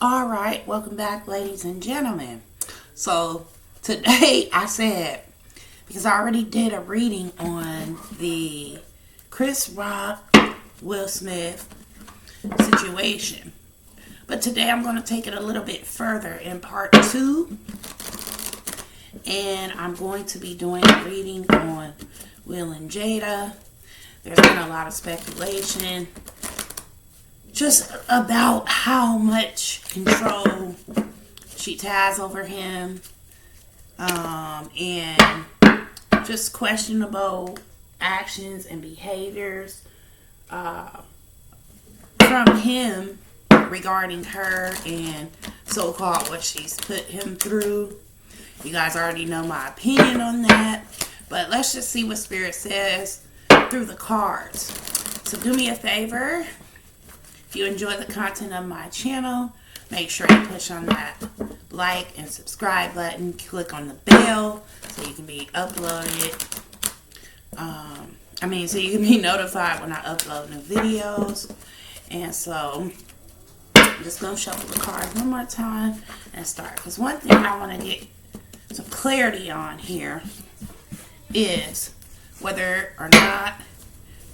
All right, welcome back, ladies and gentlemen. So today I said, because I already did a reading on the Chris Rock, Will Smith situation, but today I'm going to take it a little bit further in part two, and I'm going to be doing a reading on Will and Jada. There's been a lot of speculation just about how much control she has over him, and just questionable actions and behaviors from him regarding her and so-called what she's put him through. You guys already know my opinion on that, but let's just see what Spirit says through the cards. So do me a favor. If you enjoy the content of my channel, make sure you push on that like and subscribe button. Click on the bell so you can be uploaded. So you can be notified when I upload new videos. And so, I'm just going to shuffle the cards one more time and start. Because one thing I want to get some clarity on here is whether or not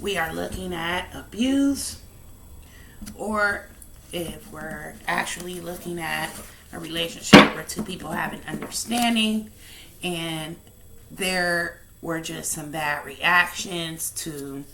we are looking at abuse, or if we're actually looking at a relationship where two people have an understanding and there were just some bad reactions to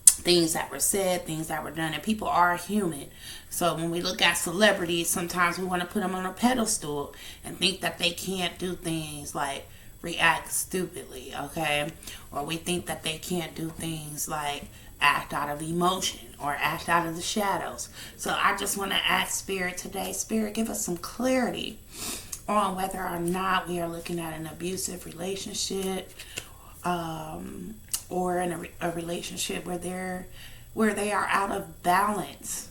things that were said, things that were done, and people are human. So when we look at celebrities, sometimes we want to put them on a pedestal and think that they can't do things like react stupidly, okay? Or we think that they can't do things like act out of emotion or act out of the shadows. So I just want to ask Spirit today, Spirit, give us some clarity on whether or not we are looking at an abusive relationship, or in a relationship where they are out of balance.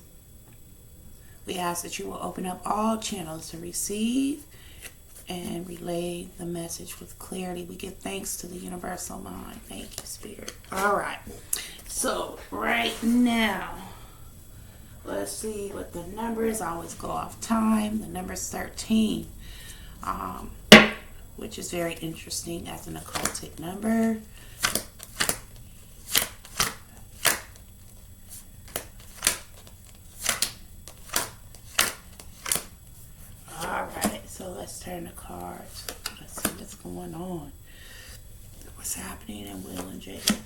We ask that you will open up all channels to receive and relay the message with clarity. We give thanks to the universal mind. Thank you, Spirit. All right. So right now, let's see what the number is. I always go off time. The number is 13, which is very interesting as an occultic number. All right, so let's turn the cards. Let's see what's going on. What's happening in Will and Jada's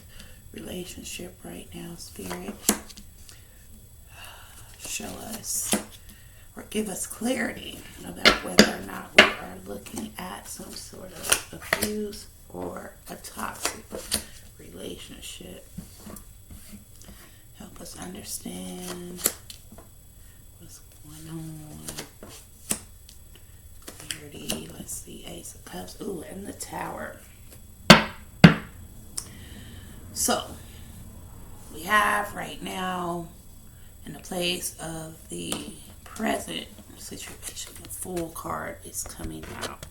relationship right now, Spirit? Show us or give us clarity about whether or not we are looking at some sort of abuse or a toxic relationship. Help us understand what's going on. Clarity. Let's see, Ace of Cups. Ooh, and the Tower. So, we have right now, in the place of the present situation, the Fool card is coming out.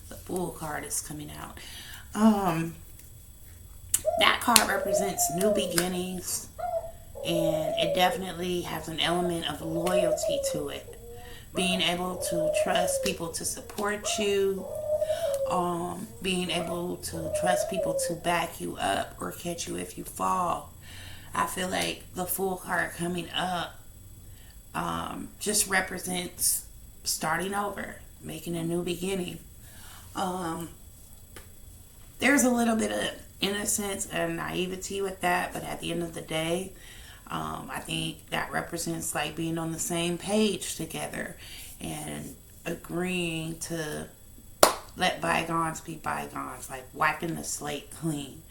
The Fool card is coming out. That card represents new beginnings, and it definitely has an element of loyalty to it. Being able to trust people to support you, being able to trust people to back you up or catch you if you fall. I feel like the Fool card coming up just represents starting over, making a new beginning. There's a little bit of innocence and naivety with that, but at the end of the day, I think that represents like being on the same page together and agreeing to let bygones be bygones, like wiping the slate clean.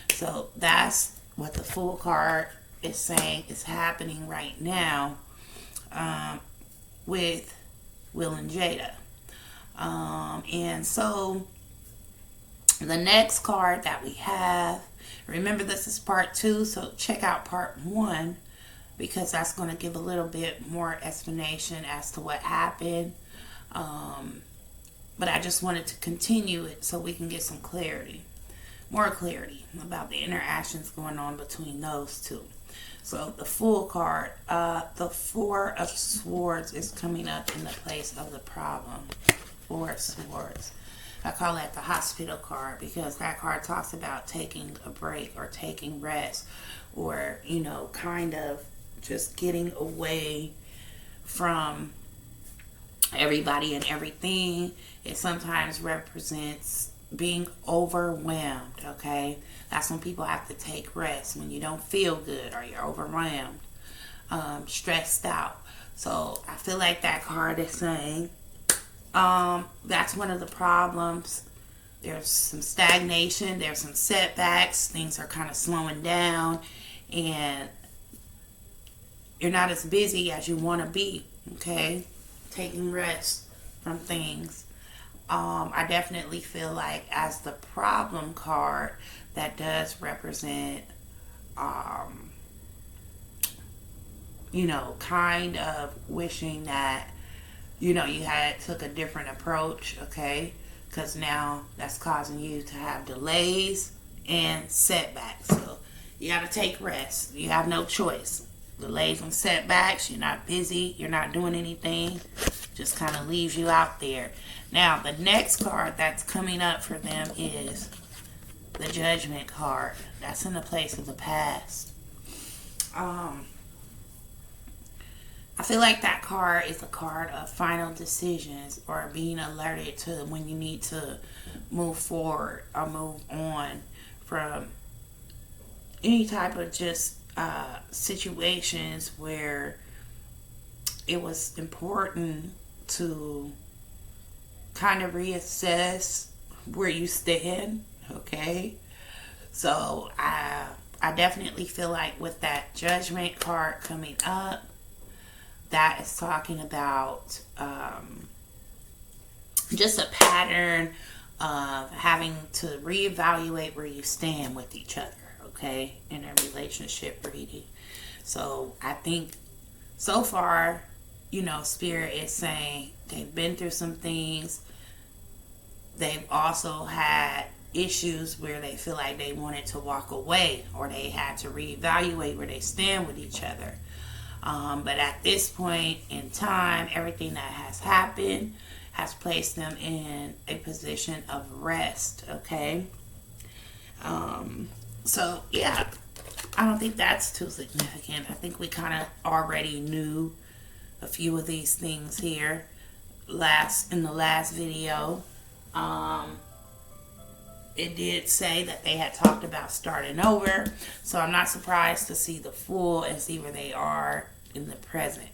So that's what the Fool card is saying is happening right now with Will and Jada. And so the next card that we have, remember this is part 2, so check out part 1 because that's going to give a little bit more explanation as to what happened. But I just wanted to continue it so we can get some clarity, more clarity about the interactions going on between those two. So the Fool card, the Four of Swords is coming up in the place of the problem. Four of Swords. I call that the hospital card because that card talks about taking a break or taking rest or, you know, kind of just getting away from everybody and everything. It sometimes represents being overwhelmed, okay? That's when people have to take rest, when you don't feel good or you're overwhelmed, stressed out. So I feel like that card is saying that's one of the problems. There's some stagnation, there's some setbacks, things are kind of slowing down, and you're not as busy as you want to be, okay? Taking rest from things. I definitely feel like as the problem card, that does represent, you know, kind of wishing that, you know, you had took a different approach, okay? Because now that's causing you to have delays and setbacks. So you got to take rest. You have no choice. Delays and setbacks, you're not busy, you're not doing anything, just kind of leaves you out there. Now, the next card that's coming up for them is the Judgment card. That's in the place of the past. I feel like that card is a card of final decisions or being alerted to when you need to move forward or move on from any type of just situations where it was important to kind of reassess where you stand, okay? So I definitely feel like with that Judgment card coming up, that is talking about just a pattern of having to reevaluate where you stand with each other, okay, in a relationship reading. So I think so far, you know, Spirit is saying they've been through some things. They've also had issues where they feel like they wanted to walk away or they had to reevaluate where they stand with each other. But at this point in time, everything that has happened has placed them in a position of rest, okay? So, yeah, I don't think that's too significant. I think we kind of already knew a few of these things here in the last video. It did say that they had talked about starting over, so I'm not surprised to see the Fool and see where they are in the present.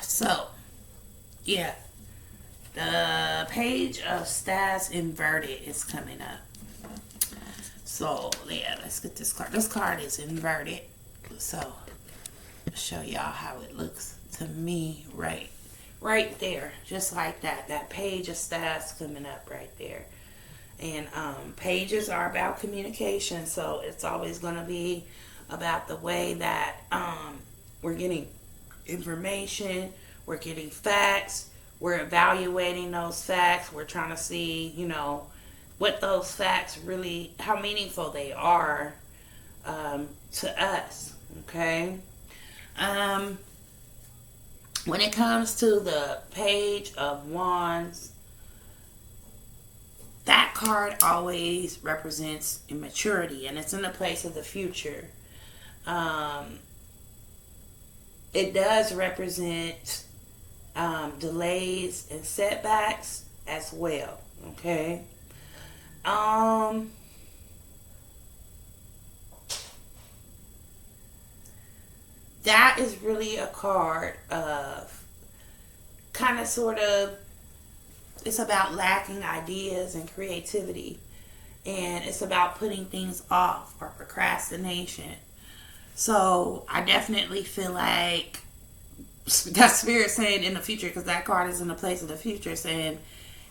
So, yeah, the Page of Staffs inverted is coming up. So, yeah, let's get this card. This card is inverted, so I'll show y'all how it looks to me right there, just like that Page of Staffs coming up right there. And pages are about communication, so it's always going to be about the way that we're getting information, we're getting facts, we're evaluating those facts, we're trying to see, you know, what those facts really, how meaningful they are to us, okay? When it comes to the Page of Wands, that card always represents immaturity, and it's in the place of the future. It does represent delays and setbacks as well, okay? That is really a card of kind of sort of, it's about lacking ideas and creativity, and it's about putting things off or procrastination. So I definitely feel like that Spirit saying in the future, because that card is in the place of the future, saying,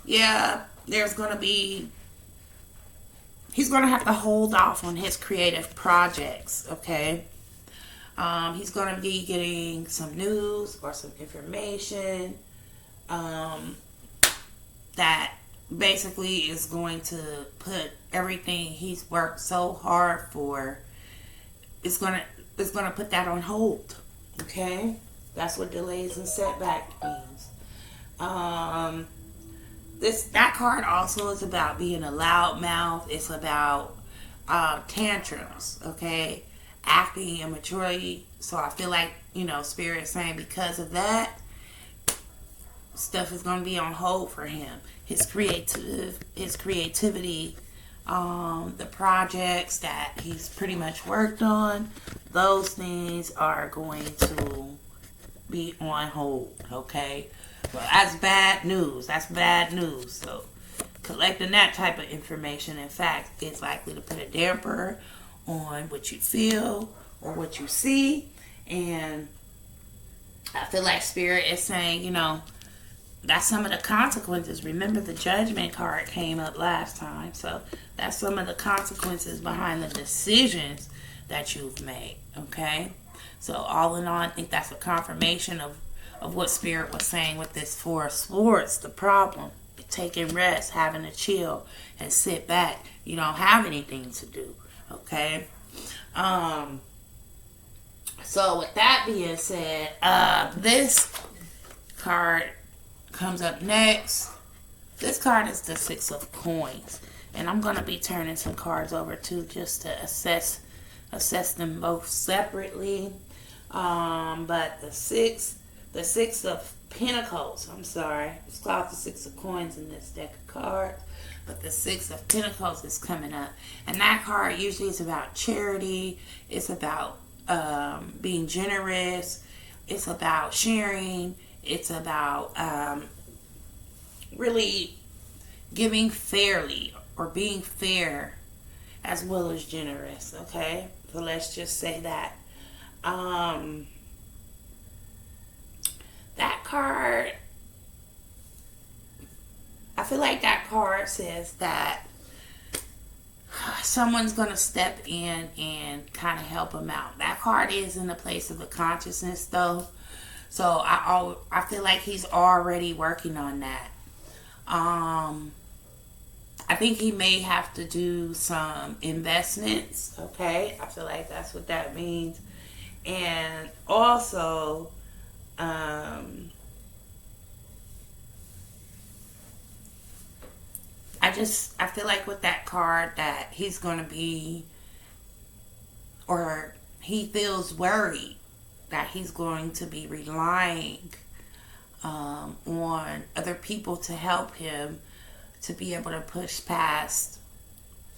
yeah, there's going to be, he's going to have to hold off on his creative projects, okay? He's going to be getting some news or some information that basically is going to put everything he's worked so hard for it's gonna put that on hold. Okay, that's what delays and setback means. That card also is about being a loudmouth. It's about tantrums. Okay, acting immaturely. So I feel like, Spirit is saying because of that, stuff is going to be on hold for him. His creativity, the projects that he's pretty much worked on, those things are going to be on hold. Okay, well, that's bad news. So collecting that type of information, in fact, is likely to put a damper on what you feel or what you see. And I feel like Spirit is saying, that's some of the consequences. Remember, the Judgment card came up last time. So that's some of the consequences behind the decisions that you've made. Okay? So all in all, I think that's a confirmation of what Spirit was saying with this Four of Swords. The problem, taking rest, having to chill and sit back. You don't have anything to do. Okay? So with that being said, this card comes up next. This card is the Six of Coins, and I'm gonna be turning some cards over too, just to assess them both separately. But the six of Pentacles. I'm sorry, it's called the Six of Coins in this deck of cards, but the Six of Pentacles is coming up, and that card usually is about charity. It's about being generous. It's about sharing. It's about really giving fairly or being fair as well as generous. Okay, so let's just say that. That card, I feel like that card says that someone's going to step in and kind of help him out. That card is in the place of the consciousness, though. So I feel like he's already working on that. I think he may have to do some investments. Okay, I feel like that's what that means. And also, I feel like with that card that he's going to be, or he feels worried that he's going to be relying on other people to help him to be able to push past,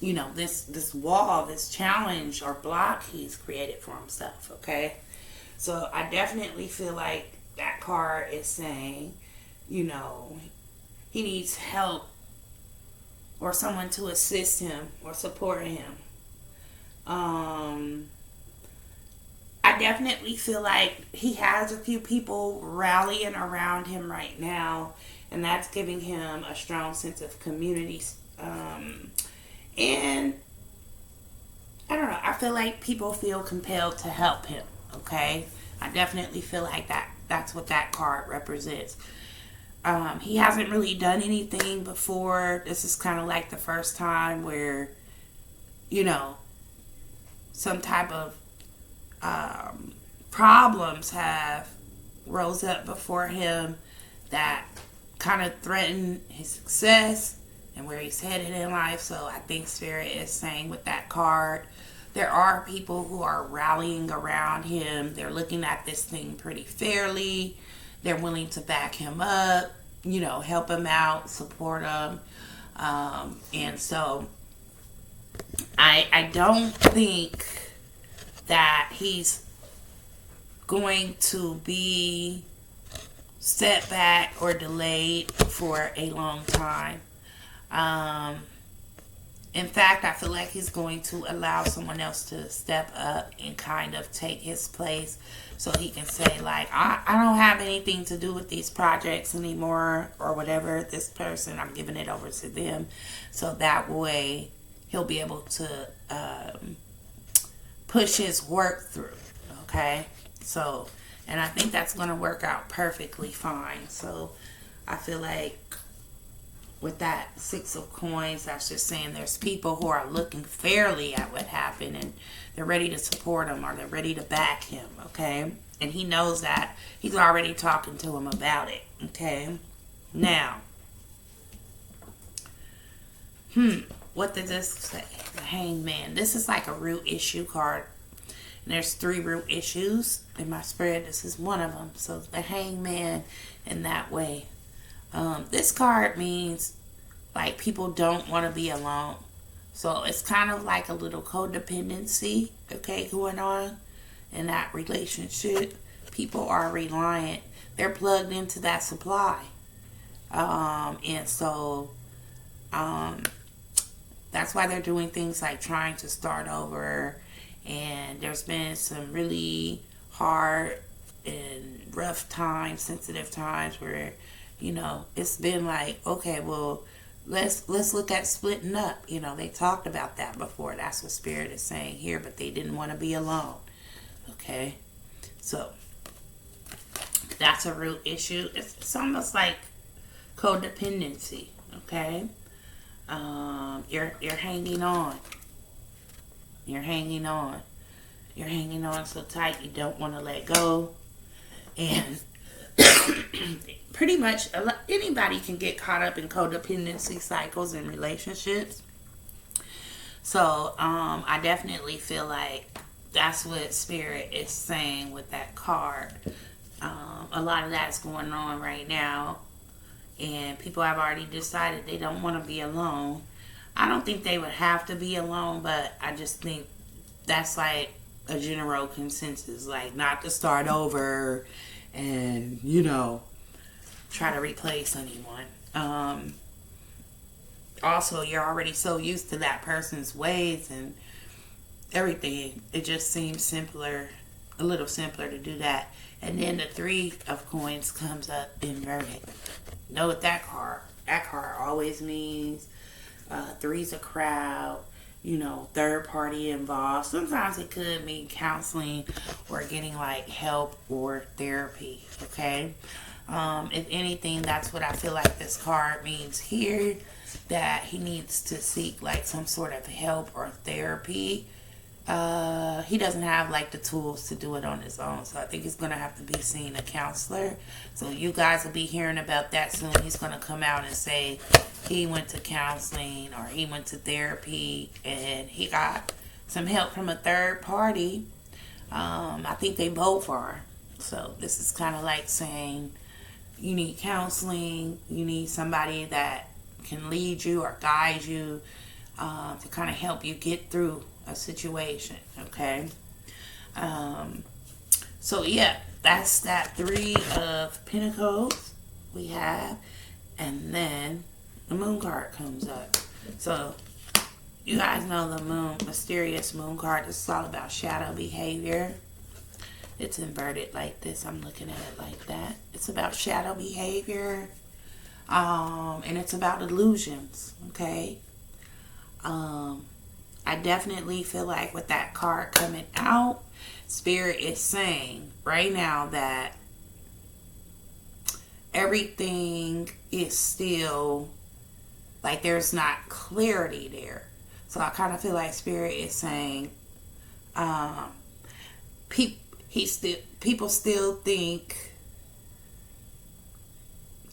this wall, this challenge or block he's created for himself. Okay, so I definitely feel like that card is saying, he needs help or someone to assist him or support him. I definitely feel like he has a few people rallying around him right now, and that's giving him a strong sense of community. And I don't know, I feel like people feel compelled to help him. Okay, I definitely feel like that's what that card represents. He hasn't really done anything before. This is kind of like the first time where, some type of problems have rose up before him that kind of threaten his success and where he's headed in life. So I think Spirit is saying with that card, there are people who are rallying around him. They're looking at this thing pretty fairly. They're willing to back him up, help him out, support him. And so I don't think that he's going to be set back or delayed for a long time. In fact, I feel like he's going to allow someone else to step up and kind of take his place so he can say, like, I don't have anything to do with these projects anymore or whatever. This person, I'm giving it over to them. So that way he'll be able to push his work through. Okay? So, and I think that's going to work out perfectly fine. So I feel like with that Six of Coins, that's just saying there's people who are looking fairly at what happened and they're ready to support him or they're ready to back him, okay? And he knows that. He's already talking to him about it, okay? Now, what does this say? The Hangman. This is like a root issue card. And there's 3 root issues in my spread. This is one of them. So the Hangman in that way. This card means like people don't want to be alone. So it's kind of like a little codependency, okay, going on in that relationship. People are reliant. They're plugged into that supply. And so that's why they're doing things like trying to start over. And there's been some really hard and rough times, sensitive times where, you know, it's been like, okay, well, let's look at splitting up. You know, they talked about that before. That's what Spirit is saying here, but they didn't want to be alone. Okay, so that's a root issue. It's almost like codependency. Okay, you're hanging on. You're hanging on. You're hanging on so tight you don't want to let go. And pretty much anybody can get caught up in codependency cycles and relationships. So I definitely feel like that's what Spirit is saying with that card. A lot of that's going on right now. And people have already decided they don't want to be alone. I don't think they would have to be alone, but I just think that's like a general consensus, like not to start over and, you know, try to replace anyone. Also, you're already so used to that person's ways and everything. It just seems simpler, a little simpler to do that. And then the 3 of Coins comes up inverted. Know what that card always means. 3's a crowd, you know, third party involved. Sometimes it could mean counseling or getting like help or therapy, okay? If anything, that's what I feel like this card means here, that he needs to seek like some sort of help or therapy. He doesn't have like the tools to do it on his own, so I think he's gonna have to be seeing a counselor. So you guys will be hearing about that soon. He's gonna come out and say he went to counseling or he went to therapy and he got some help from a third party. I think they both are. So this is kind of like saying you need counseling, you need somebody that can lead you or guide you to kind of help you get through a situation, okay? So yeah, that's that 3 of Pentacles we have, and then the Moon card comes up. So you guys know the Moon, mysterious Moon card. This is all about shadow behavior. It's inverted like this. I'm looking at it like that. It's about shadow behavior, and it's about illusions, okay? I definitely feel like with that card coming out, Spirit is saying right now that everything is still like there's not clarity there. So I kind of feel like Spirit is saying people still think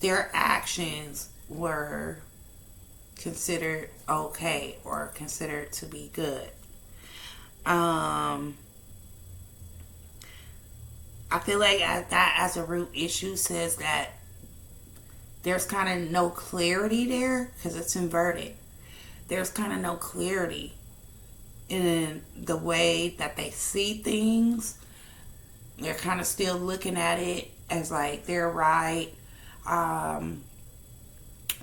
their actions were considered okay or considered to be good. I feel like that as a root issue says that there's kind of no clarity there because it's inverted. There's kind of no clarity in the way that they see things. They're kind of still looking at it as like they're right,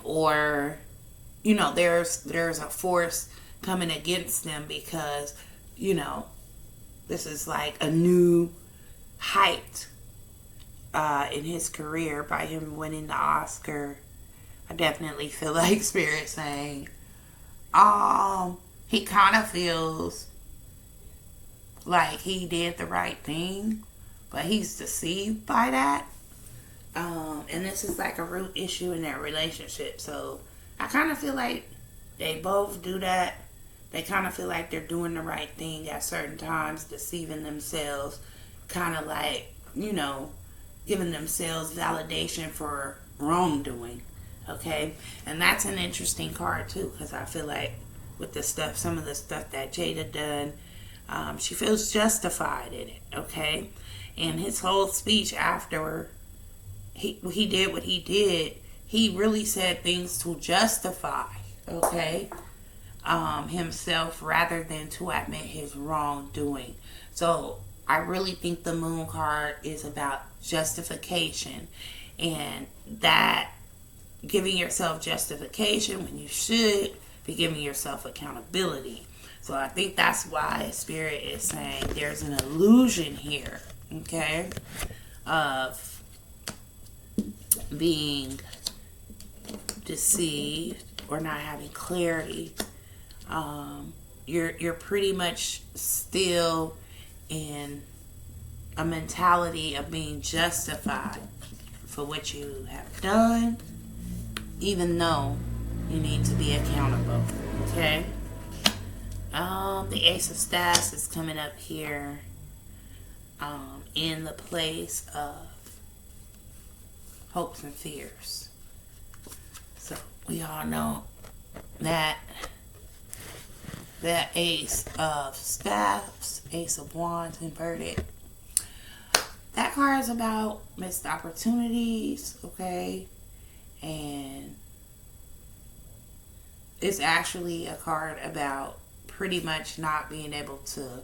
or you know, there's a force coming against them because, you know, this is like a new height in his career by him winning the Oscar. I definitely feel like Spirit saying, he kind of feels like he did the right thing, but he's deceived by that. And this is like a root issue in their relationship. So I kind of feel like they both do that. They kind of feel like they're doing the right thing at certain times, deceiving themselves, kind of like, giving themselves validation for wrongdoing. Okay? And that's an interesting card too, because I feel like with the stuff, some of the stuff that Jada done, she feels justified in it. Okay? And his whole speech after he did what he did, he really said things to justify, okay, himself rather than to admit his wrongdoing. So I really think the moon card is about justification, and that giving yourself justification when you should be giving yourself accountability. So I think that's why Spirit is saying there's an illusion here, okay, of being deceived or not having clarity. You're pretty much still in a mentality of being justified for what you have done, even though you need to be accountable. Okay. The Ace of Staffs is coming up here, in the place of hopes and fears. So we all know that Ace of Staffs, Ace of Wands inverted, that card is about missed opportunities, okay? And it's actually a card about pretty much not being able to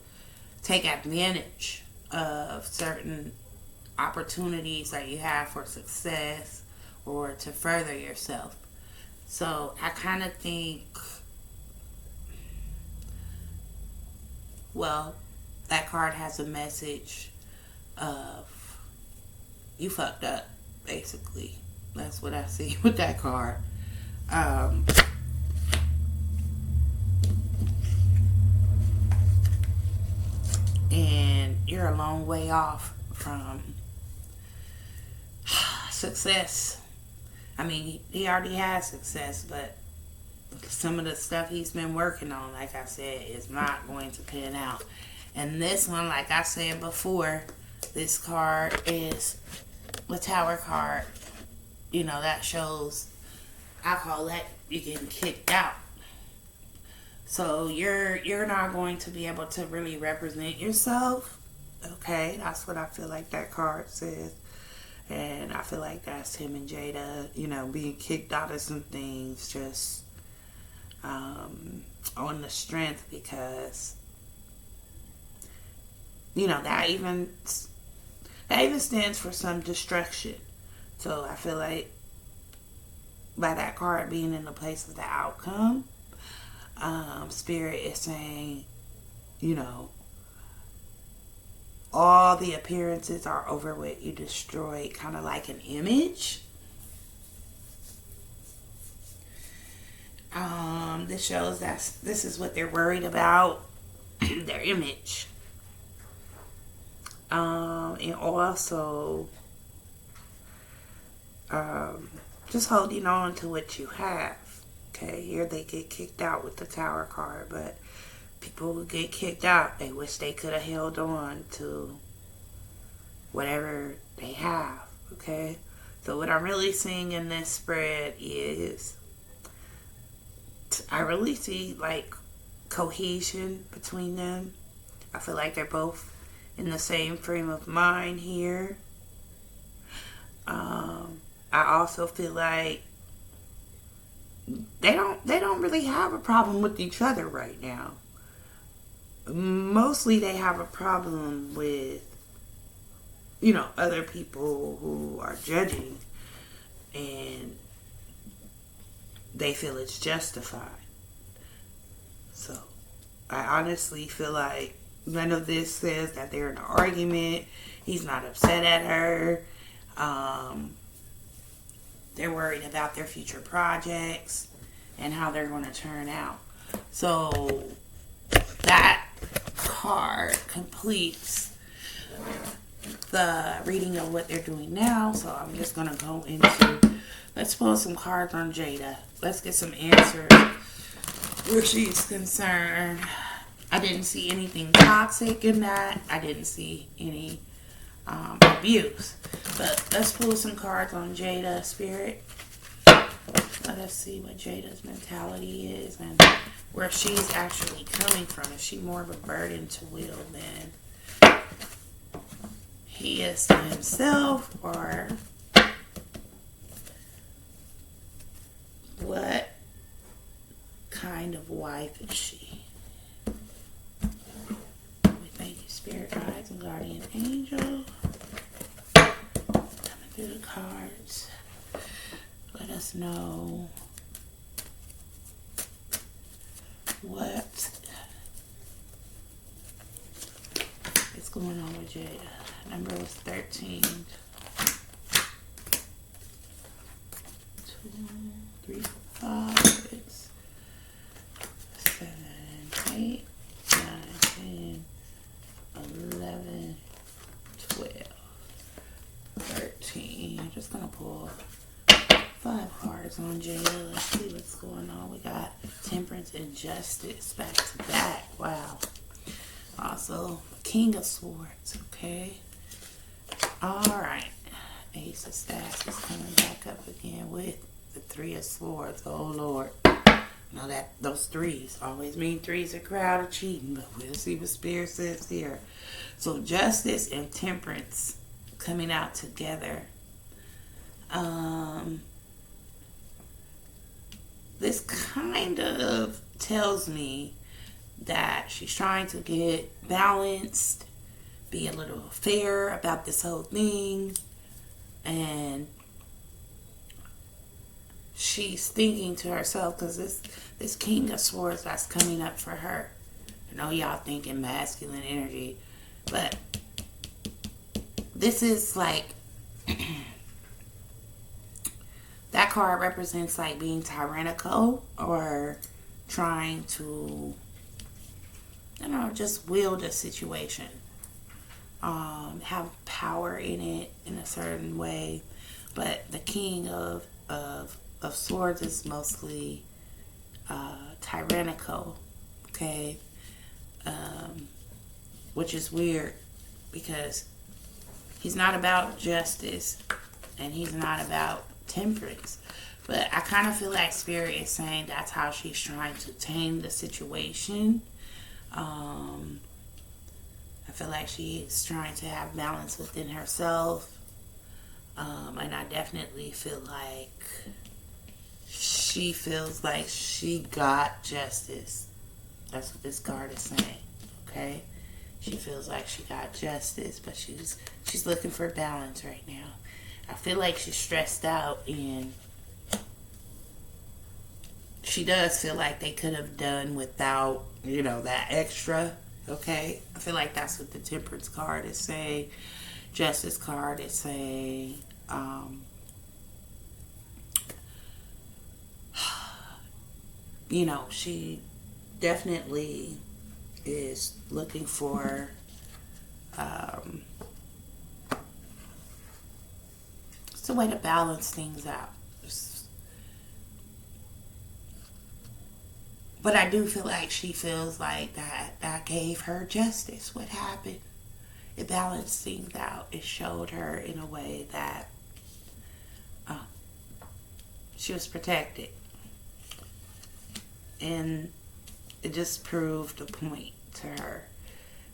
take advantage of certain opportunities that you have for success or to further yourself. So I kind of think, well, that card has a message of you fucked up, basically. That's what I see with that card. And you're a long way off from success. I mean, he already has success, but some of the stuff he's been working on, like I said, is not going to pan out. And this one, like I said before, this card is the Tower card. That shows, I call that you getting kicked out. So you're not going to be able to really represent yourself. Okay, that's what I feel like that card says. And I feel like that's him and Jada, being kicked out of some things just on the strength, because that even stands for some destruction. So I feel like by that card being in the place of the outcome, Spirit is saying, all the appearances are over with. You destroyed kind of like an image. This shows that this is what they're worried about, their image. And also, just holding on to what you have. Okay, here they get kicked out with the Tower card, but people who get kicked out, they wish they could have held on to whatever they have. Okay, so what I'm really seeing in this spread is, I really see like cohesion between them. I feel like they're both in the same frame of mind here. I also feel like they don't really have a problem with each other right now. Mostly they have a problem with other people who are judging, and they feel it's justified. So I honestly feel like none of this says that they're in an argument. He's not upset at her. They're worried about their future projects and how they're going to turn out. So that card completes the reading of what they're doing now. So I'm just going to go into Let's pull some cards on Jada. Let's get some answers where she's concerned. I didn't see anything toxic in that. I didn't see any abuse. But let's pull some cards on Jada, Spirit. Let us see what Jada's mentality is and where she's actually coming from. Is she more of a burden to Will than he is to himself? Or what kind of wife is she? We thank you, Spirit Guides and Guardian Angel. Coming through the cards. Let us know what is going on with Jada. Number was 13. 2, 3, 5, 6, 7, 8, 9, 10, 11, 12, 13. I'm just going to pull 5 cards on Jada. Let's see what's going on. We got Temperance and Justice back to back. Wow. Also, King of Swords. Okay. Alright. Ace of Staffs is coming back up again with the 3 of Swords. Oh, Lord. Now that those 3s always mean 3's a crowd of cheating, but we'll see what Spirit says here. So, Justice and Temperance coming out together. This kind of tells me that she's trying to get balanced, be a little fair about this whole thing, and she's thinking to herself, because this King of Swords that's coming up for her. I know y'all thinking masculine energy, but this is like that card represents like being tyrannical or trying to, just wield a situation. Have power in it in a certain way. But the King of Swords is mostly tyrannical, okay? Which is weird because he's not about justice and he's not about temperance. But I kind of feel like Spirit is saying that's how she's trying to tame the situation. I feel like she's trying to have balance within herself. And I definitely feel like she feels like she got justice. That's what this card is saying. Okay? She feels like she got justice, but she's looking for balance right now. I feel like she's stressed out, and she does feel like they could have done without, that extra. Okay? I feel like that's what the Temperance card is saying. Justice card is saying, she definitely is looking for it's a way to balance things out. But I do feel like she feels like that gave her justice. What happened? It balanced things out. It showed her in a way that she was protected. And it just proved a point to her.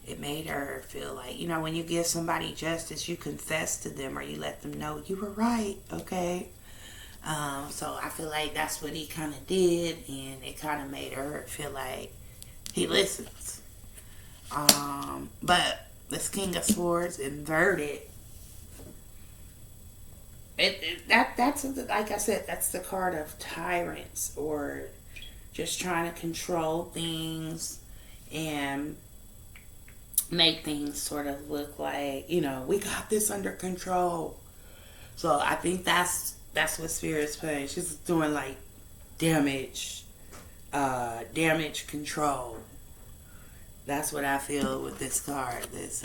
It made her feel like, when you give somebody justice, you confess to them or you let them know you were right, okay? So I feel like that's what he kind of did, and it kind of made her feel like he listens. But this King of Swords inverted, that's like I said, that's the card of tyrants, or just trying to control things and make things sort of look like, we got this under control. So I think that's what Spirit's playing. She's doing like damage control. That's what I feel with this card. This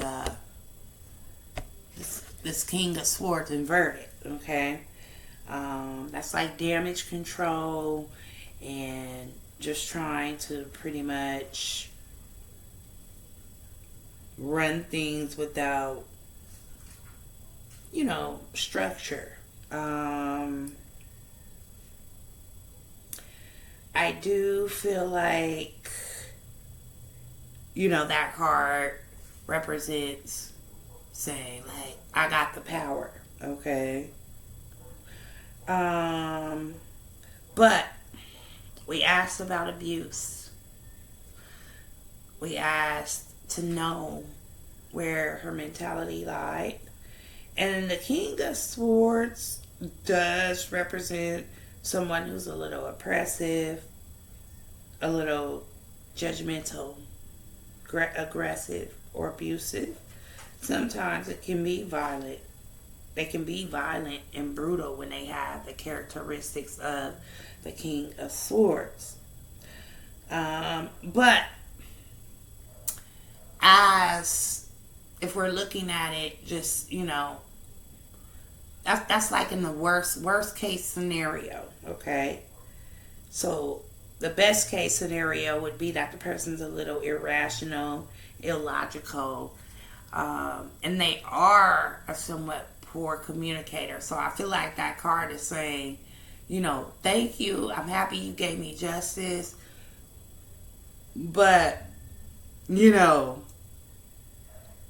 King of Swords inverted, okay? That's like damage control and just trying to pretty much run things without, structure. I do feel like, that card represents saying, like, I got the power, okay? But we asked about abuse. We asked to know where her mentality lied. And the King of Swords does represent someone who's a little oppressive, a little judgmental, aggressive, or abusive. Sometimes it can be violent. They can be violent and brutal when they have the characteristics of the King of Swords. But if we're looking at it, just, that's like in the worst case scenario, okay? So the best case scenario would be that the person's a little irrational, illogical, and they are a somewhat poor communicator. So I feel like that card is saying, thank you, I'm happy you gave me justice, but, I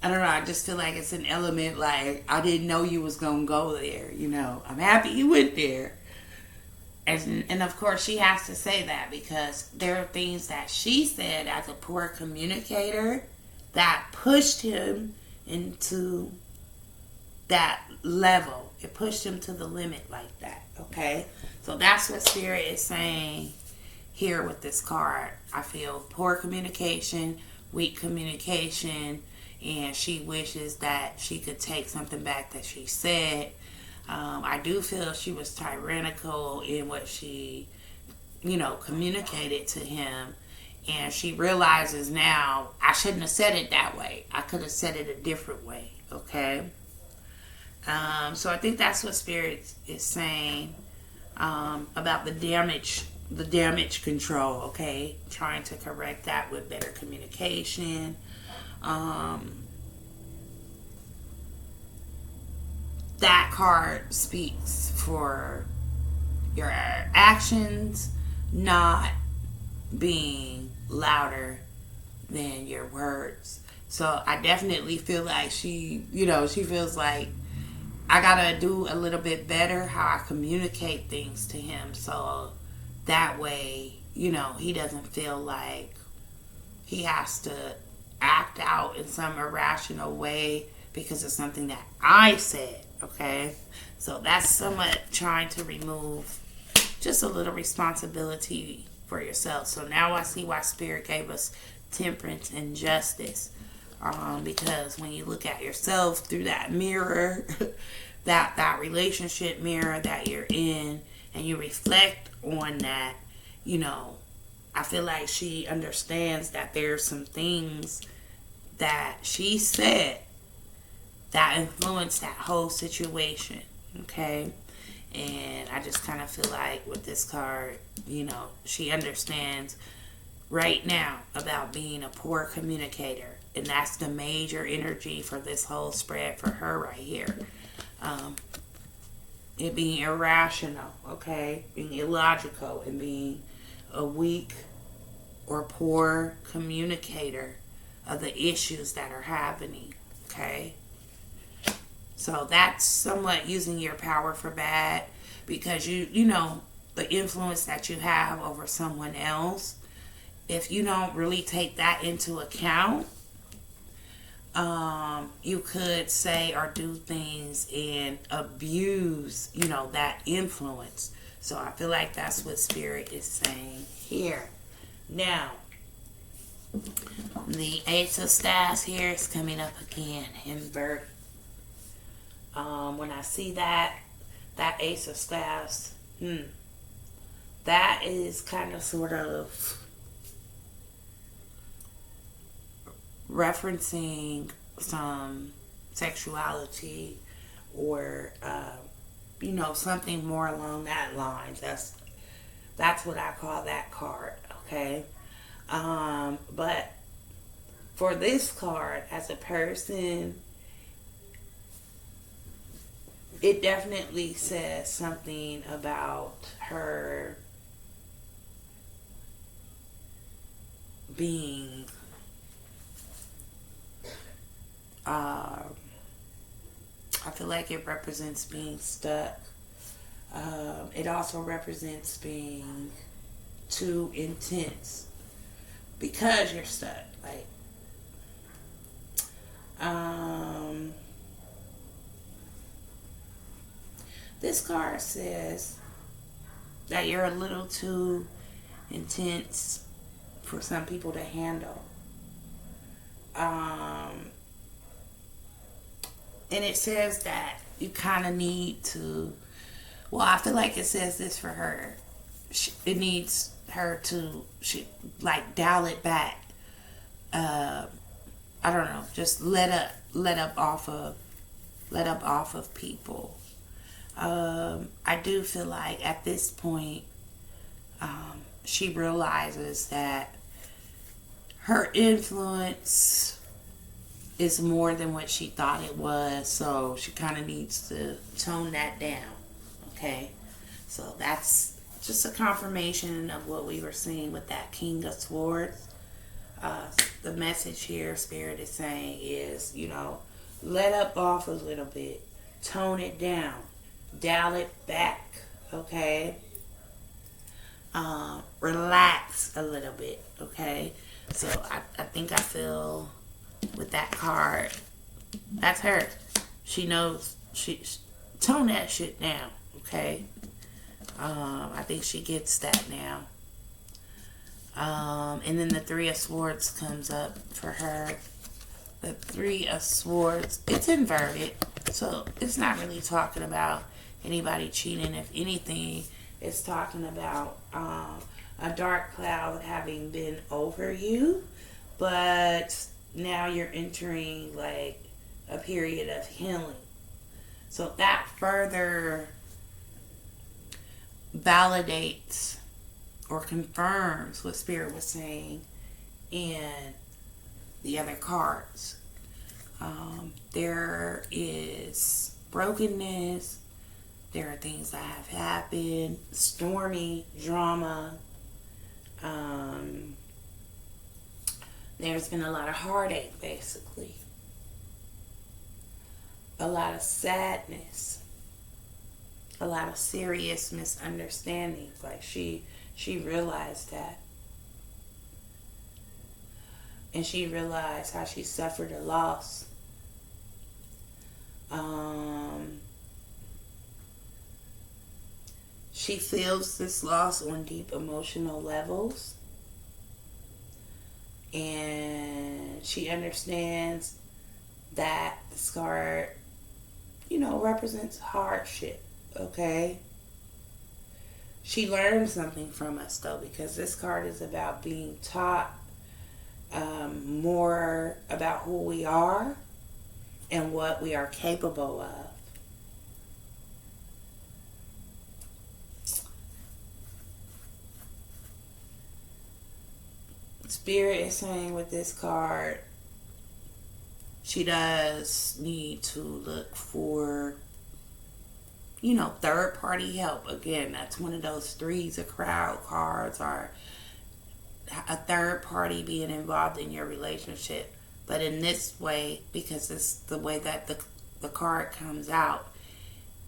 don't know, I just feel like it's an element like, I didn't know you was going to go there, I'm happy you went there. And of course she has to say that because there are things that she said as a poor communicator that pushed him into that level. It pushed him to the limit like that, okay? So that's what Spirit is saying here with this card. I feel poor communication, weak communication, and she wishes that she could take something back that she said. I do feel she was tyrannical in what she, communicated to him. And she realizes now, I shouldn't have said it that way. I could have said it a different way, okay? So I think that's what Spirit is saying about the damage control, okay? Trying to correct that with better communication. That card speaks for your actions not being louder than your words. So I definitely feel like she feels like I gotta do a little bit better how I communicate things to him, so that way, he doesn't feel like he has to act out in some irrational way because of something that I said, okay? So that's somewhat trying to remove just a little responsibility for yourself. So now I see why Spirit gave us temperance and justice. Because when you look at yourself through that mirror, that relationship mirror that you're in, and you reflect on that, I feel like she understands that there's some things that she said that influenced that whole situation, okay? And I just kind of feel like with this card, she understands right now about being a poor communicator. And that's the major energy for this whole spread for her right here. It being irrational, okay? Being illogical and being a weak or poor communicator of the issues that are happening, okay? So that's somewhat using your power for bad because you know the influence that you have over someone else. If you don't really take that into account, you could say or do things and abuse, that influence. So I feel like that's what Spirit is saying here. Now, the Ace of Staffs here is coming up again in birth. When I see that Ace of Staffs, that is kind of sort of referencing some sexuality or something more along that lines. That's what I call that card, okay? But for this card, as a person, it definitely says something about her being I feel like it represents being stuck. It also represents being too intense because you're stuck. Like, this card says that you're a little too intense for some people to handle. And it says that you kind of need to, well, I feel like it says this for her. It needs her to, dial it back. I don't know, just let up off of people. I do feel like at this point, she realizes that her influence is more than what she thought it was, so she kind of needs to tone that down. Okay, so that's just a confirmation of what we were seeing with that King of Swords. The message here, Spirit is saying is, let up off a little bit, tone it down, dial it back. Okay, relax a little bit. Okay, so I think I feel with that card, that's her. She knows. She tone that shit down. Okay, I think she gets that now. And then the Three of Swords comes up for her. The Three of Swords, it's inverted, so it's not really talking about anybody cheating. If anything, it's talking about a dark cloud having been over you, but now you're entering like a period of healing. So that further validates or confirms what Spirit was saying in the other cards. There is brokenness. There are things that have happened. Stormy drama. There's been a lot of heartache, basically. A lot of sadness. A lot of serious misunderstandings. Like she realized that. And she realized how she suffered a loss. She feels this loss on deep emotional levels. And she understands that this card, represents hardship. Okay? She learned something from us, though, because this card is about being taught more about who we are and what we are capable of. Spirit is saying with this card, she does need to look for, third party help. Again, that's one of those threes of crowd cards, or a third party being involved in your relationship. But in this way, because it's the way that the card comes out,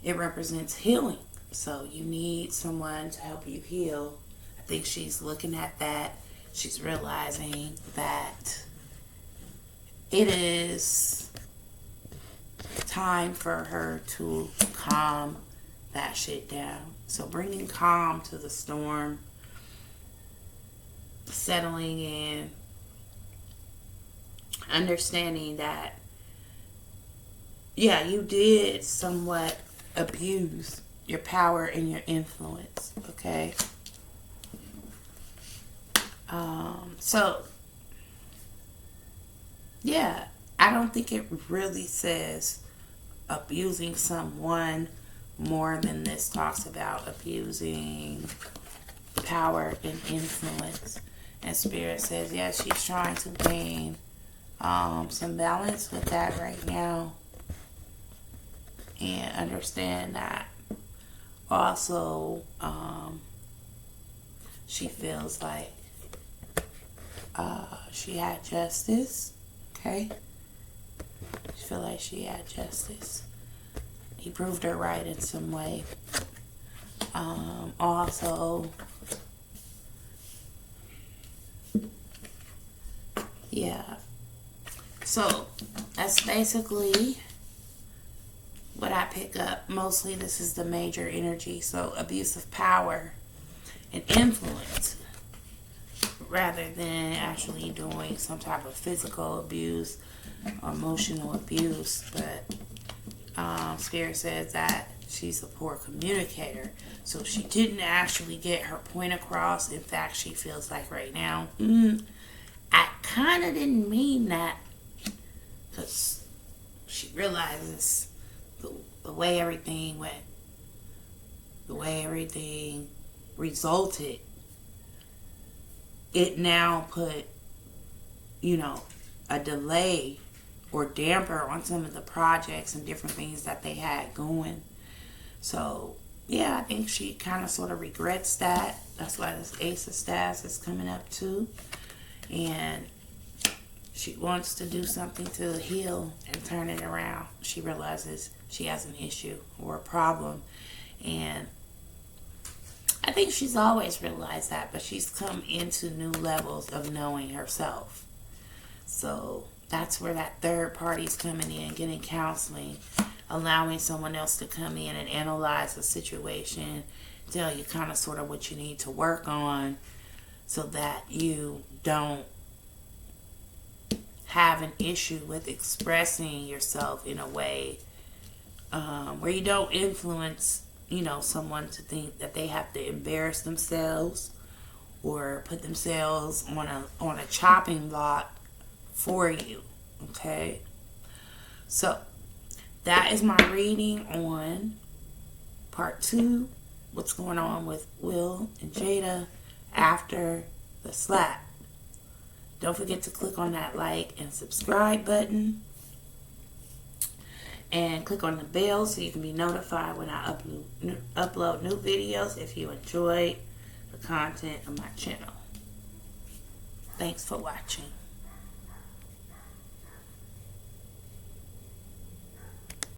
it represents healing. So you need someone to help you heal. I think she's looking at that. She's realizing that it is time for her to calm that shit down. So bringing calm to the storm, settling in, understanding that, yeah, you did somewhat abuse your power and your influence, okay? So, yeah, I don't think it really says abusing someone, more than this talks about abusing power and influence. And Spirit says, yeah, she's trying to gain some balance with that right now. And understand that also she feels like she had justice. Okay? She feels like she had justice. He proved her right in some way. Also, yeah. So, that's basically what I pick up. Mostly this is the major energy. So, abuse of power and influence, rather than actually doing some type of physical abuse or emotional abuse. But Spirit says that she's a poor communicator, so she didn't actually get her point across. In fact, she feels like right now, I kind of didn't mean that, because she realizes the way everything went, the way everything resulted, it now put, a delay or damper on some of the projects and different things that they had going. So, yeah, I think she kind of sort of regrets that. That's why this Ace of Staves is coming up too. And she wants to do something to heal and turn it around. She realizes she has an issue or a problem. And I think she's always realized that, but she's come into new levels of knowing herself. So that's where that third party's coming in, getting counseling, allowing someone else to come in and analyze the situation, tell you kind of sort of what you need to work on so that you don't have an issue with expressing yourself in a way where you don't influence, someone to think that they have to embarrass themselves or put themselves on a chopping block for you. Okay? So, that is my reading on part 2. What's going on with Will and Jada after the slap. Don't forget to click on that like and subscribe button. And click on the bell so you can be notified when I upload new videos if you enjoy the content of my channel. Thanks for watching.